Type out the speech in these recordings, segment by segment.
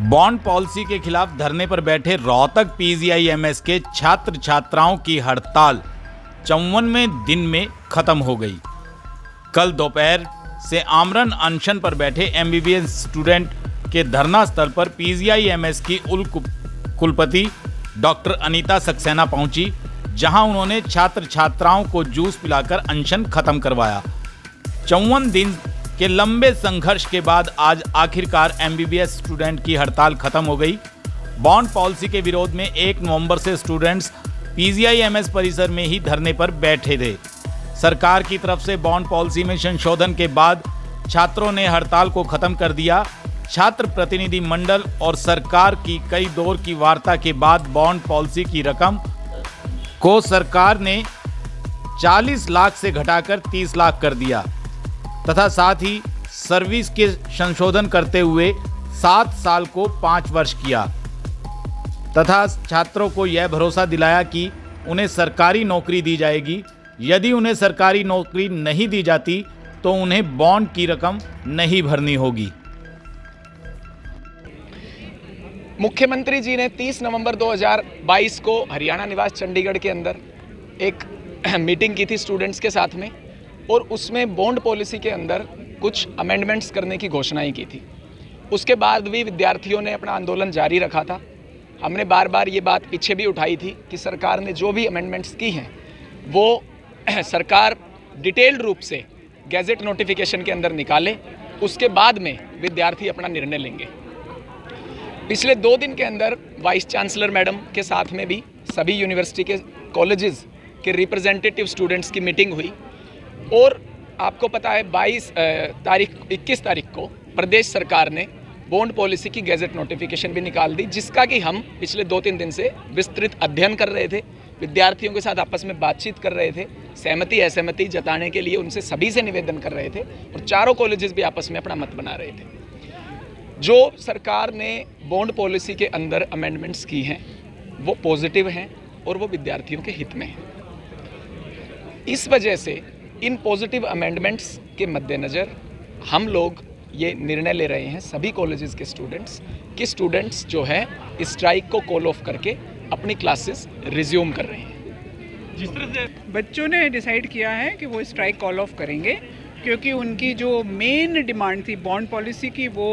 Bond policy के खिलाफ धरने पर बैठे रोहतक पीजीआईएमएस के छात्र छात्राओं की हड़ताल 54वें दिन में खत्म हो गई। कल दोपहर से आमरण अनशन पर बैठे एमबीबीएस स्टूडेंट के धरना स्थल पर पीजीआईएमएस की कुलपति डॉक्टर अनीता सक्सेना पहुंची, जहां उन्होंने छात्र छात्राओं को जूस पिलाकर अनशन खत्म करवाया। 54 दिन के लंबे संघर्ष के बाद आज आखिरकार एमबीबीएस स्टूडेंट की हड़ताल खत्म हो गई। बॉन्ड पॉलिसी के विरोध में 1 नवंबर से स्टूडेंट्स पीजीआईएमएस परिसर में ही धरने पर बैठे थे। सरकार की तरफ से बॉन्ड पॉलिसी में संशोधन के बाद छात्रों ने हड़ताल को खत्म कर दिया। छात्र प्रतिनिधि मंडल और सरकार की कई दौर की वार्ता के बाद बॉन्ड पॉलिसी की रकम को सरकार ने 40 लाख से घटाकर 30 लाख कर दिया तथा साथ ही सर्विस के संशोधन करते हुए 7 साल को 5 वर्ष किया तथा छात्रों को यह भरोसा दिलाया कि उन्हें सरकारी नौकरी दी जाएगी। यदि उन्हें सरकारी नौकरी नहीं दी जाती तो उन्हें बॉन्ड की रकम नहीं भरनी होगी। मुख्यमंत्री जी ने 30 नवंबर 2022 को हरियाणा निवास चंडीगढ़ के अंदर एक मीटिंग की थी स्टूडेंट्स के साथ में, और उसमें बॉन्ड पॉलिसी के अंदर कुछ अमेंडमेंट्स करने की घोषणाएं की थी। उसके बाद भी विद्यार्थियों ने अपना आंदोलन जारी रखा था। हमने बार बार ये बात पीछे भी उठाई थी कि सरकार ने जो भी अमेंडमेंट्स की हैं वो सरकार डिटेल्ड रूप से गैजेट नोटिफिकेशन के अंदर निकाले, उसके बाद में विद्यार्थी अपना निर्णय लेंगे। पिछले 2 दिन के अंदर वाइस चांसलर मैडम के साथ में भी सभी यूनिवर्सिटी के कॉलेजेस के रिप्रेजेंटेटिव स्टूडेंट्स की मीटिंग हुई, और आपको पता है 21 तारीख को प्रदेश सरकार ने बॉन्ड पॉलिसी की गैजेट नोटिफिकेशन भी निकाल दी, जिसका कि हम पिछले 2-3 दिन से विस्तृत अध्ययन कर रहे थे, विद्यार्थियों के साथ आपस में बातचीत कर रहे थे, सहमति असहमति जताने के लिए उनसे सभी से निवेदन कर रहे थे, और चारों कॉलेजेस भी आपस में अपना मत बना रहे थे। जो सरकार ने बॉन्ड पॉलिसी के अंदर अमेंडमेंट्स की हैं वो पॉजिटिव हैं और वो विद्यार्थियों के हित में हैं। इस वजह से इन पॉजिटिव अमेंडमेंट्स के मद्देनज़र हम लोग ये निर्णय ले रहे हैं सभी कॉलेजेस के स्टूडेंट्स जो है स्ट्राइक को कॉल ऑफ करके अपनी क्लासेस रिज्यूम कर रहे हैं। जिस तरह से बच्चों ने डिसाइड किया है कि वो स्ट्राइक कॉल ऑफ करेंगे, क्योंकि उनकी जो मेन डिमांड थी बॉन्ड पॉलिसी की वो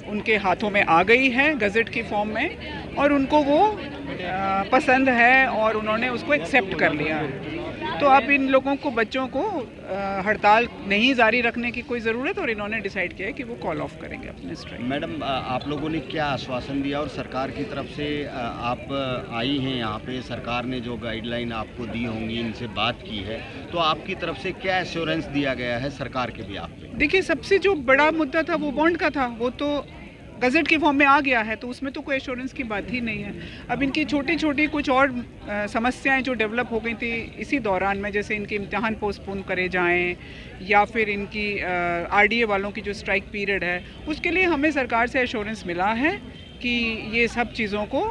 उनके हाथों में आ गई है गज़ेट की फॉर्म में, और उनको वो पसंद है और उन्होंने उसको एक्सेप्ट कर लिया है। तो अब इन लोगों को, बच्चों को हड़ताल नहीं जारी रखने की कोई ज़रूरत, और इन्होंने डिसाइड किया है कि वो कॉल ऑफ करेंगे अपने स्ट्राइक। मैडम, आप लोगों ने क्या आश्वासन दिया और सरकार की तरफ से आप आई हैं यहाँ पे, सरकार ने जो गाइडलाइन आपको दी होंगी, इनसे बात की है, तो आपकी तरफ से क्या एश्योरेंस दिया गया है सरकार के बिहाफ पे? देखिए, सबसे जो बड़ा मुद्दा था वो बॉन्ड का था, वो तो गज़ेट के फॉर्म में आ गया है, तो उसमें तो कोई एश्योरेंस की बात ही नहीं है। अब इनकी छोटी छोटी कुछ और समस्याएं जो डेवलप हो गई थी इसी दौरान में, जैसे इनके इम्तिहान पोस्टपोन करे जाएं, या फिर इनकी आरडीए वालों की जो स्ट्राइक पीरियड है, उसके लिए हमें सरकार से एश्योरेंस मिला है कि ये सब चीज़ों को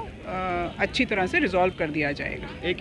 अच्छी तरह से रिजॉल्व कर दिया जाएगा।